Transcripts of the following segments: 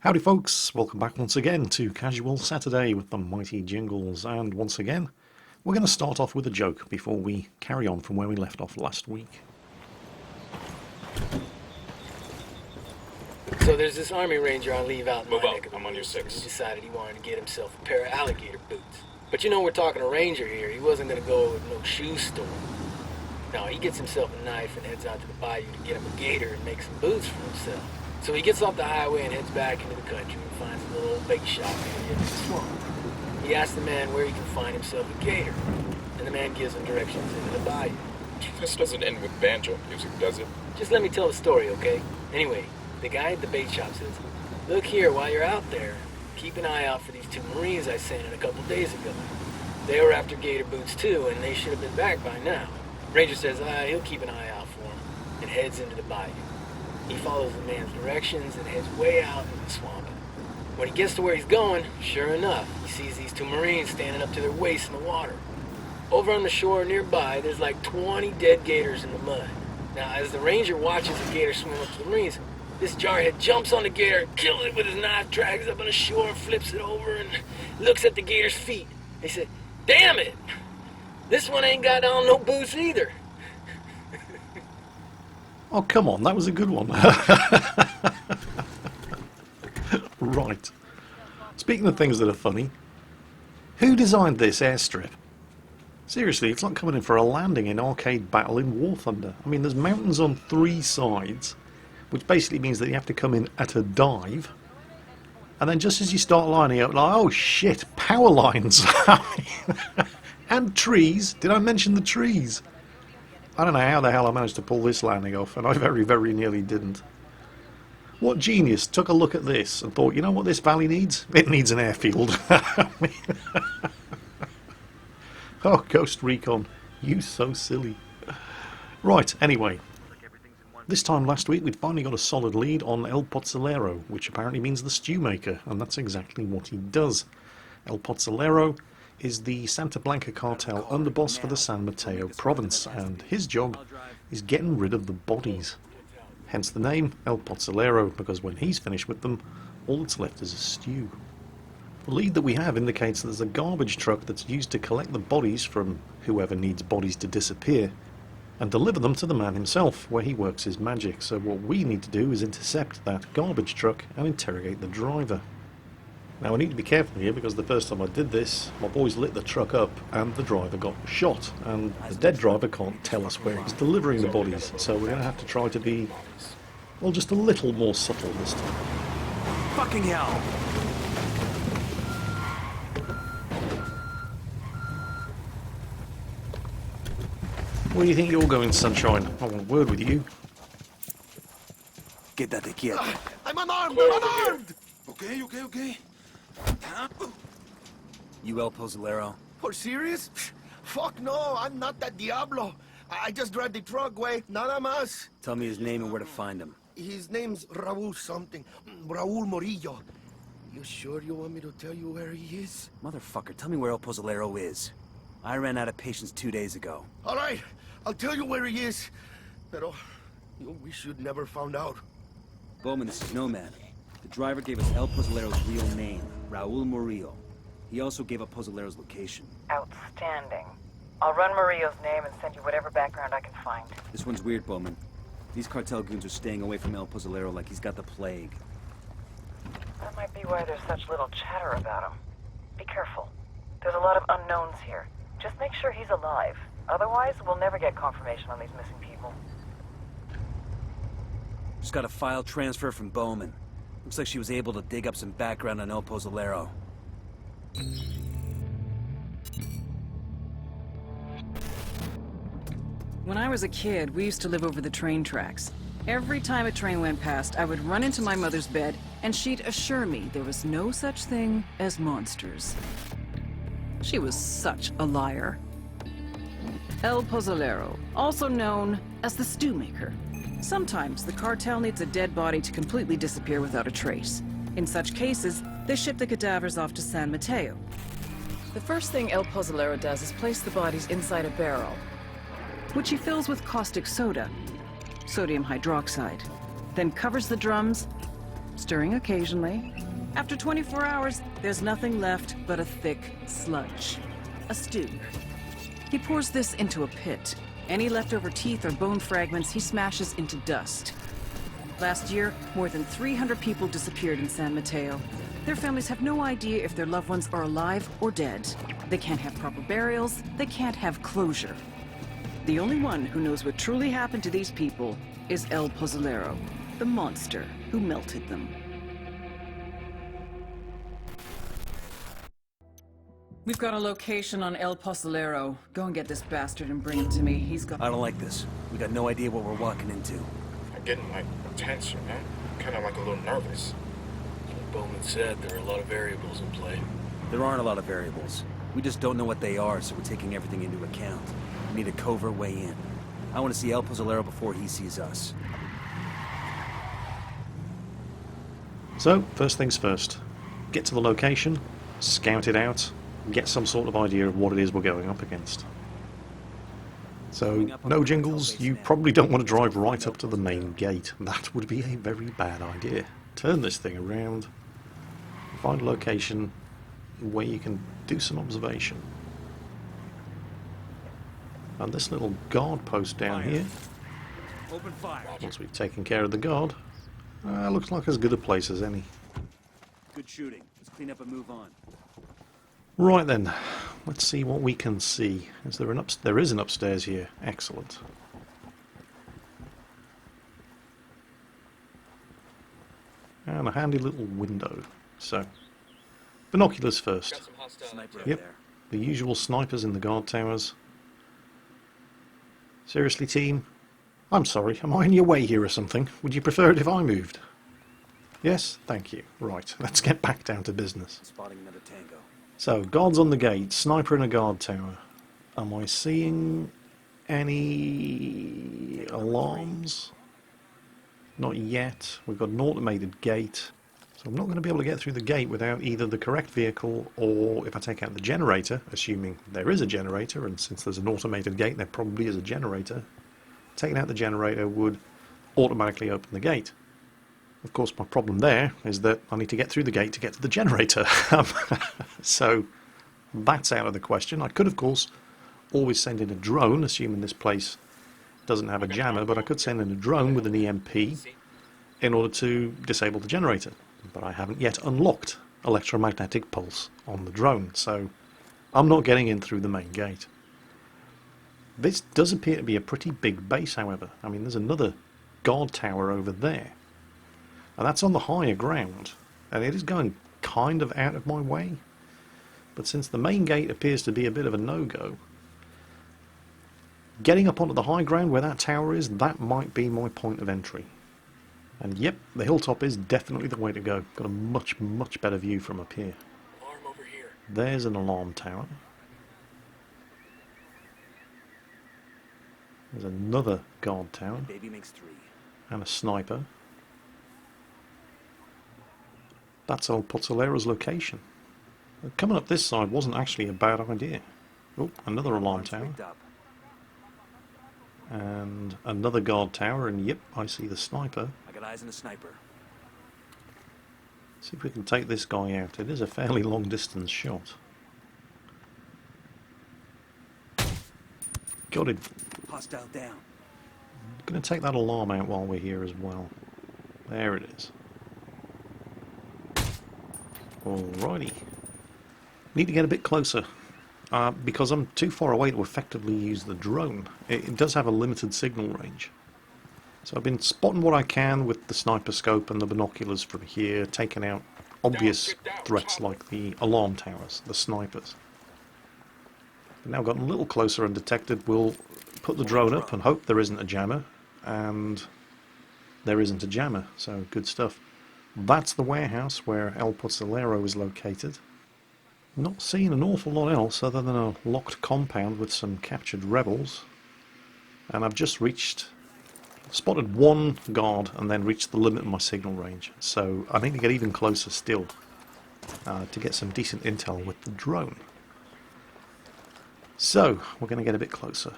Howdy folks, welcome back once again to Casual Saturday with the mighty Jingles, and once again we're going to start off with a joke before we carry on from where we left off last week. So there's this army ranger on leave out in Move my up, neck of the I'm on your woods. 6. He decided he wanted to get himself a pair of alligator boots. But you know we're talking a ranger here, he wasn't going to go with no shoe store. No, he gets himself a knife and heads out to the bayou to get him a gator and make some boots for himself. So he gets off the highway and heads back into the country and finds a little old bait shop near the edge of the swamp. He asks the man where he can find himself a gator, and the man gives him directions into the bayou. This doesn't end with banjo music, does it? Just let me tell the story, okay? Anyway, the guy at the bait shop says, "Look here, while you're out there, keep an eye out for these two Marines I sent in a couple days ago. They were after gator boots too, and they should have been back by now." Ranger says, he'll keep an eye out for him, and heads into the bayou. He follows the man's directions and heads way out into the swamp. When he gets to where he's going, sure enough, he sees these two Marines standing up to their waists in the water. Over on the shore nearby, there's like 20 dead gators in the mud. Now, as the ranger watches the gator swim up to the Marines, this jarhead jumps on the gator, kills it with his knife, drags it up on the shore, and flips it over and looks at the gator's feet. He said, "Damn it! This one ain't got on no boots either." Oh come on, that was a good one. Right. Speaking of things that are funny, who designed this airstrip? Seriously, it's like coming in for a landing in Arcade Battle in War Thunder. I mean, there's mountains on 3 sides, which basically means that you have to come in at a dive, and then just as you start lining up, like, oh shit, power lines. And trees. Did I mention the trees? I don't know how the hell I managed to pull this landing off, and I very, very nearly didn't. What genius took a look at this and thought, you know what this valley needs? It needs an airfield. Oh, Ghost Recon, you so silly. Right, anyway. This time last week we'd finally got a solid lead on El Pozzolero, which apparently means the stew maker, and that's exactly what he does. El Pozzolero is the Santa Blanca cartel underboss for the San Mateo province, and his job is getting rid of the bodies. Hence the name El Pozzolero, because when he's finished with them, all that's left is a stew. The lead that we have indicates that there's a garbage truck that's used to collect the bodies from whoever needs bodies to disappear and deliver them to the man himself, where he works his magic. So what we need to do is intercept that garbage truck and interrogate the driver. Now I need to be careful here, because the first time I did this, my boys lit the truck up and the driver got shot, and the dead driver can't tell us where he's delivering the bodies, so we're going to have to try to be, well, just a little more subtle this time. Fucking hell! Where do you think you're going, Sunshine? I want a word with you. Quédate quieto. I'm unarmed! I'm unarmed! Okay. You El Pozzolero? For serious? Fuck no, I'm not that Diablo. I just drive the truck, way, nada más. Tell me his name and where to find him. His name's Raul something. Raul Morillo. You sure you want me to tell you where he is? Motherfucker, tell me where El Pozzolero is. I ran out of patience 2 days ago. All right, I'll tell you where he is. Pero we should never found out. Bowman, this is Nomad. The driver gave us El Pozzolero's real name, Raul Murillo. He also gave up Pozzolero's location. Outstanding. I'll run Murillo's name and send you whatever background I can find. This one's weird, Bowman. These cartel goons are staying away from El Pozzolero like he's got the plague. That might be why there's such little chatter about him. Be careful. There's a lot of unknowns here. Just make sure he's alive. Otherwise, we'll never get confirmation on these missing people. Just got a file transfer from Bowman. Looks like she was able to dig up some background on El Pozzolero. When I was a kid, we used to live over the train tracks. Every time a train went past, I would run into my mother's bed, and she'd assure me there was no such thing as monsters. She was such a liar. El Pozzolero, also known as the stew maker. Sometimes the cartel needs a dead body to completely disappear without a trace. In such cases, they ship the cadavers off to San Mateo. The first thing El Pozzolero does is place the bodies inside a barrel, which he fills with caustic soda, sodium hydroxide, then covers the drums stirring occasionally. After 24 hours, there's nothing left but a thick sludge. A stew. He pours this into a pit. Any leftover teeth or bone fragments he smashes into dust. Last year, more than 300 people disappeared in San Mateo. Their families have no idea if their loved ones are alive or dead. They can't have proper burials, they can't have closure. The only one who knows what truly happened to these people is El Pozolero, the monster who melted them. We've got a location on El Pozolero. Go and get this bastard and bring him to me. He's got... I don't like this. We got no idea what we're walking into. I'm getting, like, tense, man. Kind of like a little nervous. Like Bowman said, there are a lot of variables in play. There aren't a lot of variables. We just don't know what they are, so we're taking everything into account. We need a covert way in. I want to see El Pozolero before he sees us. So, first things first. Get to the location, scout it out, get some sort of idea of what it is we're going up against. So, no Jingles, you probably don't want to drive right up to the main gate. That would be a very bad idea. Turn this thing around, find a location where you can do some observation. And this little guard post down here, Open fire. once we've taken care of the guard, looks like as good a place as any. Good shooting. Let's clean up and move on. Right then, let's see what we can see. Is there an there is an upstairs here. Excellent. And a handy little window. So, binoculars first. Got some hostile Sniper activity. up Yep, there. the usual snipers in the guard towers. Seriously, team? I'm sorry, am I in your way here or something? Would you prefer it if I moved? Yes? Thank you. Right, let's get back down to business. Spotting another tango. So, guards on the gate, sniper in a guard tower. Am I seeing any alarms? Not yet. We've got an automated gate. So I'm not going to be able to get through the gate without either the correct vehicle or if I take out the generator, assuming there is a generator, and since there's an automated gate there probably is a generator, taking out the generator would automatically open the gate. Of course, my problem there is that I need to get through the gate to get to the generator. So that's out of the question. I could, of course, always send in a drone, assuming this place doesn't have a jammer, but I could send in a drone with an EMP in order to disable the generator. But I haven't yet unlocked electromagnetic pulse on the drone, so I'm not getting in through the main gate. This does appear to be a pretty big base, however. I mean, there's another guard tower over there. And that's on the higher ground, and it is going kind of out of my way. But since the main gate appears to be a bit of a no-go, getting up onto the high ground where that tower is, that might be my point of entry. And yep, the hilltop is definitely the way to go. Got a much, much better view from up here. Alarm over here. There's an alarm tower. There's another guard tower, Baby makes 3. and a sniper. That's El Pozolero's location. Coming up this side wasn't actually a bad idea. Oh, another alarm tower. Rigged up. And another guard tower, and yep, I see the sniper. I got eyes on the sniper. See if we can take this guy out. It is a fairly long distance shot. Got him. Hostile down. Going to take that alarm out while we're here as well. There it is. Alrighty. Need to get a bit closer. Because I'm too far away to effectively use the drone. It does have a limited signal range. So I've been spotting what I can with the sniper scope and the binoculars from here, taking out obvious threats like the alarm towers, the snipers. But now gotten a little closer and detected, we'll put the drone up and hope there isn't a jammer. And there isn't a jammer, so good stuff. That's the warehouse where El Pozolero is located. Not seeing an awful lot else other than a locked compound with some captured rebels. And I've just spotted one guard and then reached the limit of my signal range. So I need to get even closer still to get some decent intel with the drone. So we're going to get a bit closer.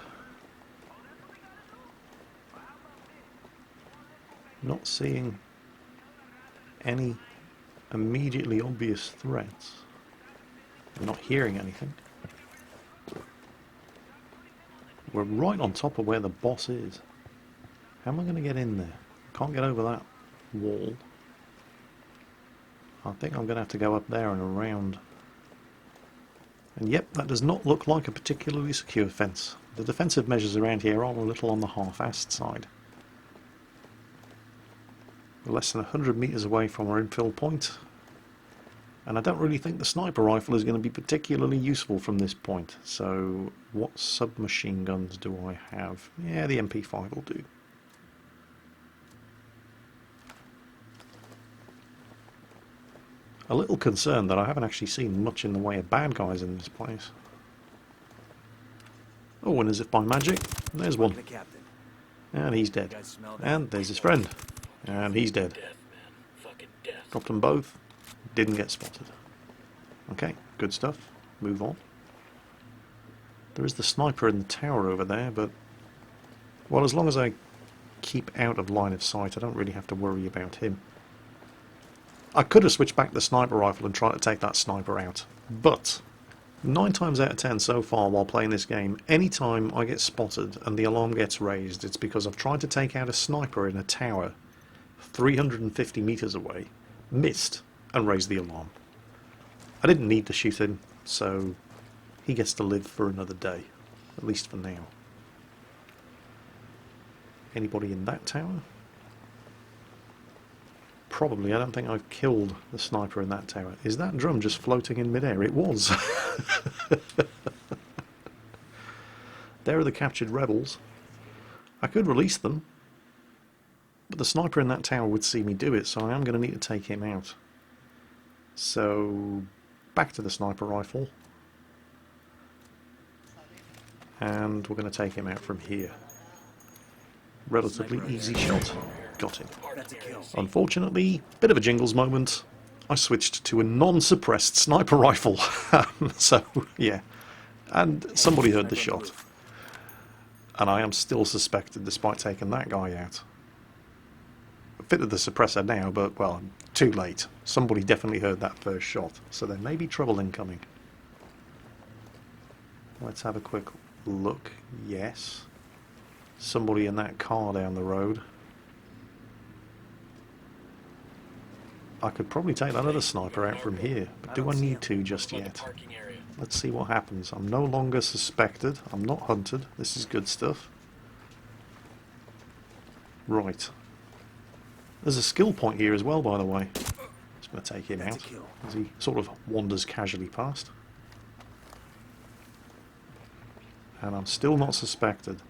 Not seeing any immediately obvious threats. I'm not hearing anything. We're right on top of where the boss is. How am I going to get in there? Can't get over that wall. I think I'm going to have to go up there and around. And yep, that does not look like a particularly secure fence. The defensive measures around here are a little on the half-assed side. We're less than 100 metres away from our infill point. And I don't really think the sniper rifle is going to be particularly useful from this point. So, what submachine guns do I have? Yeah, the MP5 will do. A little concerned that I haven't actually seen much in the way of bad guys in this place. Oh, and as if by magic, there's one. The captain. And he's dead. You guys smell that? And there's his friend. And he's dead. Death, man. Fucking death. Dropped them both. Didn't get spotted. Okay, good stuff. Move on. There is the sniper in the tower over there, but... well, as long as I keep out of line of sight, I don't really have to worry about him. I could have switched back the sniper rifle and tried to take that sniper out, but 9 times out of 10 so far while playing this game, any time I get spotted and the alarm gets raised, it's because I've tried to take out a sniper in a tower 350 meters away, missed, and raised the alarm. I didn't need to shoot him, so he gets to live for another day, at least for now. Anybody in that tower? Probably. I don't think I've killed the sniper in that tower. Is that drum just floating in midair? It was. There are the captured rebels. I could release them, but the sniper in that tower would see me do it, so I am going to need to take him out. So, back to the sniper rifle. And we're going to take him out from here. Relatively easy shot. Got him. That's a kill. Unfortunately, bit of a Jingles moment. I switched to a non-suppressed sniper rifle. So, yeah. And somebody heard the shot. And I am still suspected despite taking that guy out. Fitted the suppressor now, but, well, too late. Somebody definitely heard that first shot. So there may be trouble incoming. Let's have a quick look. Yes. Somebody in that car down the road. I could probably take that other sniper out from here, but do I need to just yet? Let's see what happens. I'm no longer suspected. I'm not hunted. This is good stuff. Right. There's a skill point here as well, by the way. Just going to take him out as he sort of wanders casually past. And I'm still not suspected.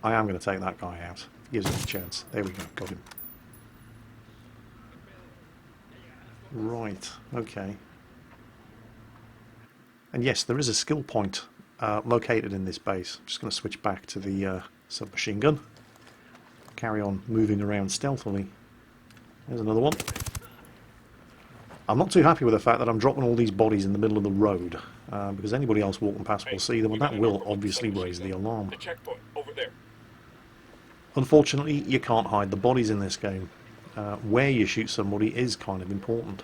I am going to take that guy out. Gives me a chance. There we go. Got him. Right, okay. And yes, there is a skill point located in this base. I'm just going to switch back to the submachine gun. Carry on moving around stealthily. There's another one. I'm not too happy with the fact that I'm dropping all these bodies in the middle of the road, because anybody else walking past will see them, and that will obviously raise the alarm. The checkpoint over there. Unfortunately, you can't hide the bodies in this game. Where you shoot somebody is kind of important.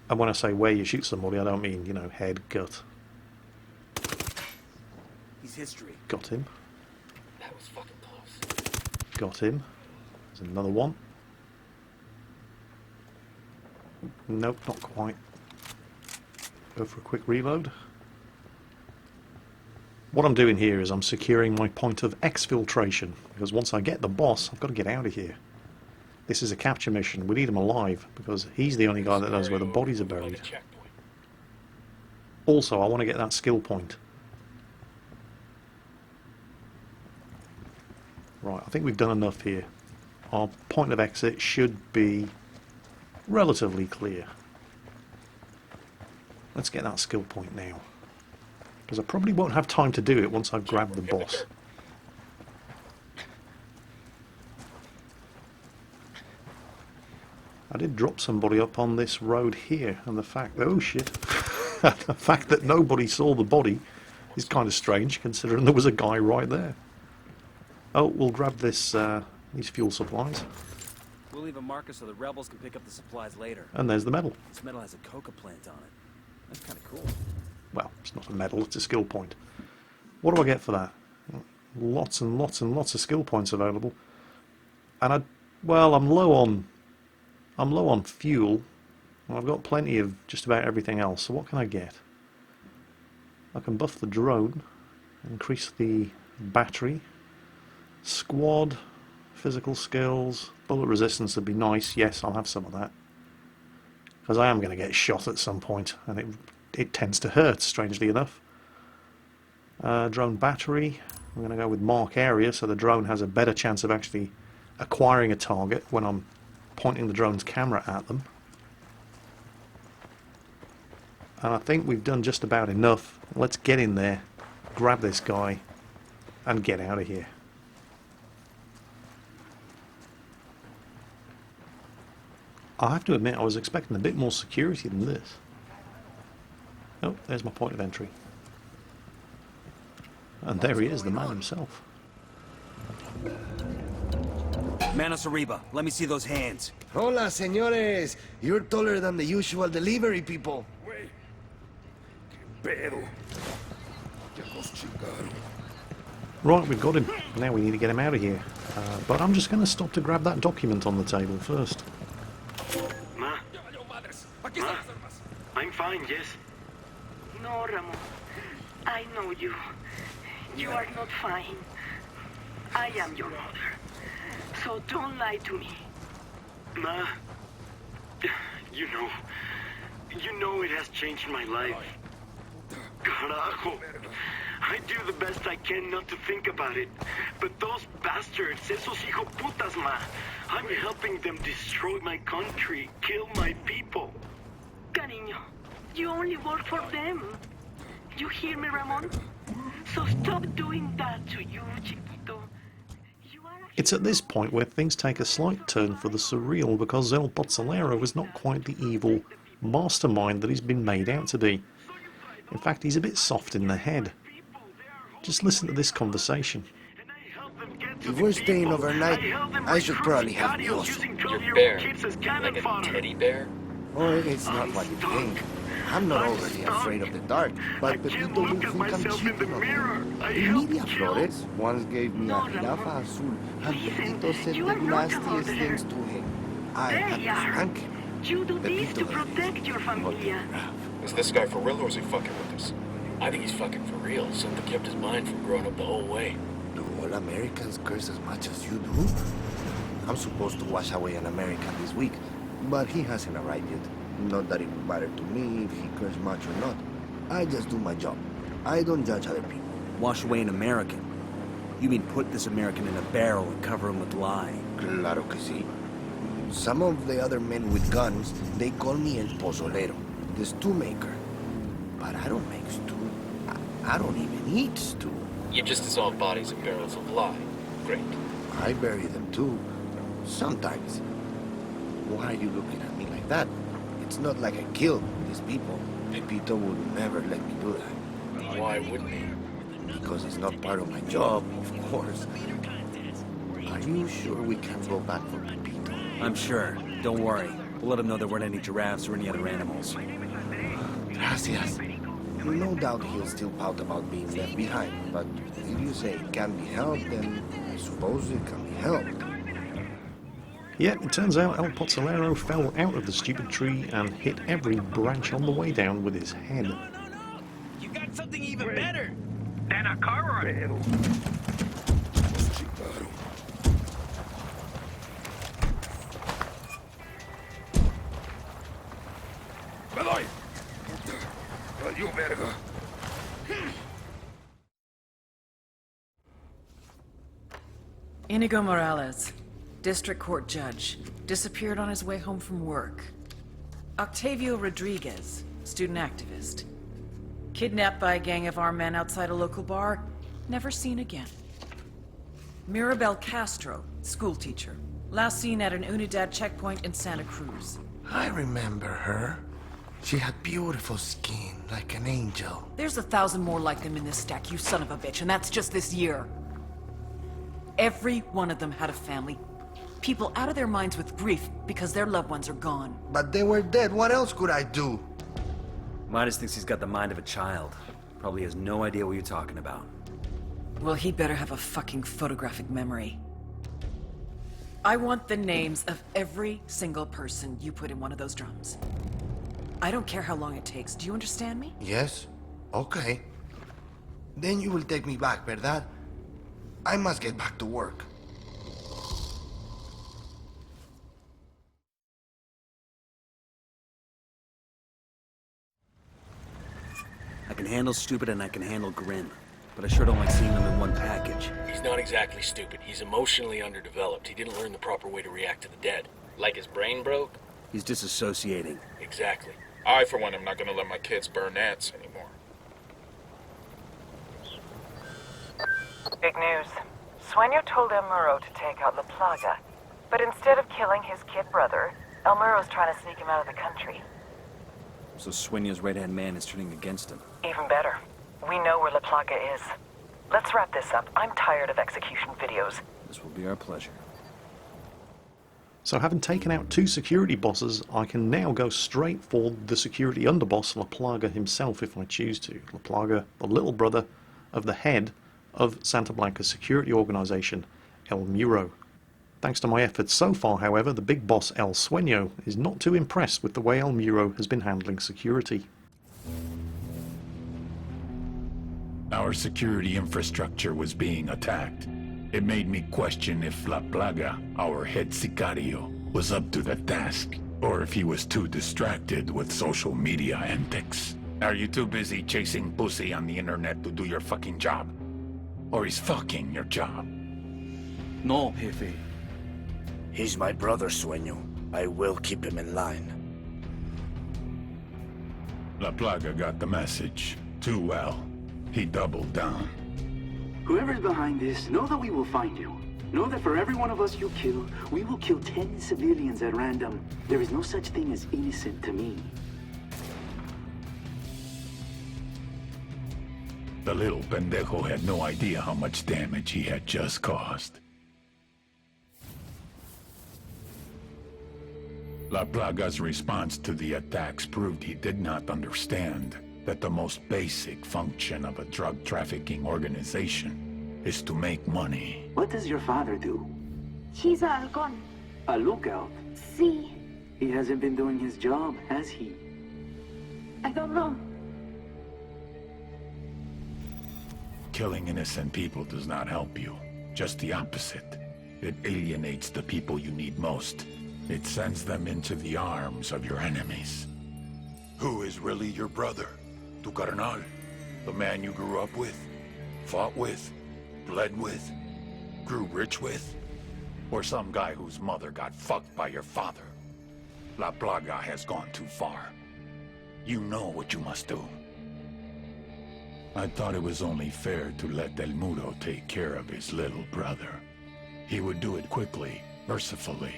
And when I say where you shoot somebody, I don't mean, you know, head, gut. He's history. Got him. That was fucking close. Got him. There's another one. Nope, not quite. Go for a quick reload. What I'm doing here is I'm securing my point of exfiltration, because once I get the boss, I've got to get out of here. This is a capture mission. We need him alive, because he's the only guy that knows where the bodies are buried. Also, I want to get that skill point. Right, I think we've done enough here. Our point of exit should be relatively clear. Let's get that skill point now, because I probably won't have time to do it once I've grabbed the boss. I did drop somebody up on this road here, and the fact that, oh shit, the fact that nobody saw the body is kind of strange, considering there was a guy right there. Oh, we'll grab this these fuel supplies. We'll leave a marker so the rebels can pick up the supplies later. And there's the medal. This metal has a coca plant on it. That's kind of cool. Well, it's not a medal, it's a skill point. What do I get for that? Lots and lots and lots of skill points available. And I'm low on fuel. I've got plenty of just about everything else. So what can I get? I can buff the drone, increase the battery, squad, physical skills, bullet resistance would be nice. Yes, I'll have some of that. Because I am going to get shot at some point, and it tends to hurt, strangely enough. Drone battery, I'm going to go with mark area, so the drone has a better chance of actually acquiring a target when I'm pointing the drone's camera at them. And I think we've done just about enough. Let's get in there, grab this guy, and get out of here. I have to admit, I was expecting a bit more security than this. Oh, there's my point of entry. And there he is, the man himself. Manos Arriba, let me see those hands. Hola, señores. You're taller than the usual delivery people. Right, we've got him. Now we need to get him out of here. But I'm just going to stop to grab that document on the table first. Ma? I'm fine, yes. No, Ramon. I know you. You are not fine. I am your mother. So don't lie to me. Ma, you know it has changed my life. Carajo. I do the best I can not to think about it. But those bastards, esos hijo putas, ma, I'm helping them destroy my country, kill my people. Cariño, you only work for them. You hear me, Ramon? So stop doing that to you, chiquito. It's at this point where things take a slight turn for the surreal, because El Pozzolero is not quite the evil mastermind that he's been made out to be. In fact, he's a bit soft in the head. Just listen to this conversation. If we're staying overnight, I should probably have news. Your bear, like a teddy bear? Oh, it's not what you think. I'm not already afraid of the dark, but Pepito will think I'm cheating on him. nVidia Flores once gave me a jirafa azul, and Pepito said the nastiest things to him. I had to thank him. You do this to protect your familia. Is this guy for real or is he fucking with us? I think he's fucking for real. Something kept his mind from growing up the whole way. Do all Americans curse as much as you do? I'm supposed to wash away an American this week, but he hasn't arrived yet. Not that it would matter to me if he cursed much or not. I just do my job. I don't judge other people. Wash away an American? You mean put this American in a barrel and cover him with lye? Claro que sí. Some of the other men with guns, they call me El Pozolero, the stew maker. But I don't make stew. I don't even eat stew. You just dissolve bodies in barrels of lye. Great. I bury them too. Sometimes. Why are you looking at me like that? It's not like I killed these people. Pepito would never let me do that. Why wouldn't he? Because it's not part of my job, of course. Are you sure we can go back for Pepito? I'm sure. Don't worry. We'll let him know there weren't any giraffes or any other animals. Gracias. No doubt he'll still pout about being left behind, but if you say it can be helped, then I suppose it can be helped. Yeah, it turns out El Pozzolero fell out of the stupid tree and hit every branch on the way down with his head. You got something even better than a car ride. You verga. Inigo Morales, district court judge, disappeared on his way home from work. Octavio Rodriguez, student activist. Kidnapped by a gang of armed men outside a local bar, never seen again. Mirabel Castro, schoolteacher, last seen at an Unidad checkpoint in Santa Cruz. I remember her. She had beautiful skin, like an angel. There's 1,000 more like them in this stack, you son of a bitch, and that's just this year. Every one of them had a family. People out of their minds with grief because their loved ones are gone. But they were dead. What else could I do? Midas thinks he's got the mind of a child. Probably has no idea what you're talking about. Well, he better have a fucking photographic memory. I want the names of every single person you put in one of those drums. I don't care how long it takes. Do you understand me? Yes? Okay. Then you will take me back, ¿verdad? I must get back to work. I can handle stupid and I can handle grim. But I sure don't like seeing them in one package. He's not exactly stupid. He's emotionally underdeveloped. He didn't learn the proper way to react to the dead. Like his brain broke? He's disassociating. Exactly. I, for one, am not gonna let my kids burn ants anymore. Big news. Sueño told El Muro to take out La Plaga, but instead of killing his kid brother, El Muro's trying to sneak him out of the country. So Sueño's right-hand man is turning against him. Even better. We know where La Plaga is. Let's wrap this up. I'm tired of execution videos. This will be our pleasure. So having taken out 2 security bosses, I can now go straight for the security underboss, La Plaga himself, if I choose to. La Plaga, the little brother of the head of Santa Blanca's security organization, El Muro. Thanks to my efforts so far, however, the big boss El Sueño is not too impressed with the way El Muro has been handling security. Our security infrastructure was being attacked. It made me question if La Plaga, our head sicario, was up to the task, or if he was too distracted with social media antics. Are you too busy chasing pussy on the internet to do your fucking job? Or is fucking your job? No, Jefe. He's my brother, Sueño. I will keep him in line. La Plaga got the message. Too well. He doubled down. Whoever's behind this, know that we will find you. Know that for every one of us you kill, we will kill 10 civilians at random. There is no such thing as innocent to me. The little pendejo had no idea how much damage he had just caused. La Plaga's response to the attacks proved he did not understand that the most basic function of a drug trafficking organization is to make money. What does your father do? He's a halcón. A lookout. Sí. He hasn't been doing his job, has he? I don't know. Killing innocent people does not help you. Just the opposite. It alienates the people you need most. It sends them into the arms of your enemies. Who is really your brother? Tu carnal? The man you grew up with? Fought with? Bled with? Grew rich with? Or some guy whose mother got fucked by your father? La Plaga has gone too far. You know what you must do. I thought it was only fair to let El Muro take care of his little brother. He would do it quickly, mercifully.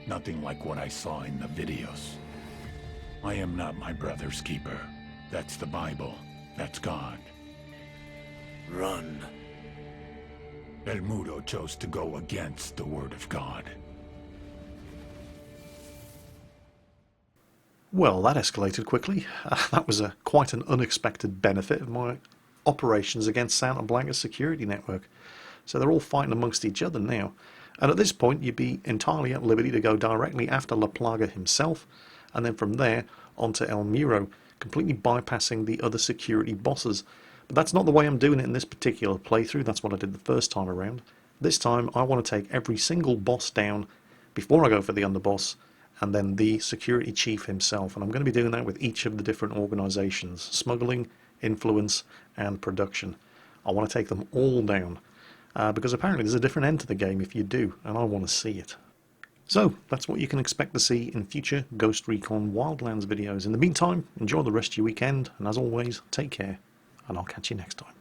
Nothing like what I saw in the videos. I am not my brother's keeper. That's the Bible. That's God. Run. El Muro chose to go against the word of God. Well, that escalated quickly. That was quite an unexpected benefit of my operations against Santa Blanca's security network. So they're all fighting amongst each other now. And at this point, you'd be entirely at liberty to go directly after La Plaga himself, and then from there onto El Muro, completely bypassing the other security bosses. But that's not the way I'm doing it in this particular playthrough. That's what I did the first time around. This time, I want to take every single boss down before I go for the underboss, and then the security chief himself. And I'm going to be doing that with each of the different organizations: smuggling, influence, and production. I want to take them all down. Because apparently there's a different end to the game if you do, and I want to see it. So, that's what you can expect to see in future Ghost Recon Wildlands videos. In the meantime, enjoy the rest of your weekend, and as always, take care, and I'll catch you next time.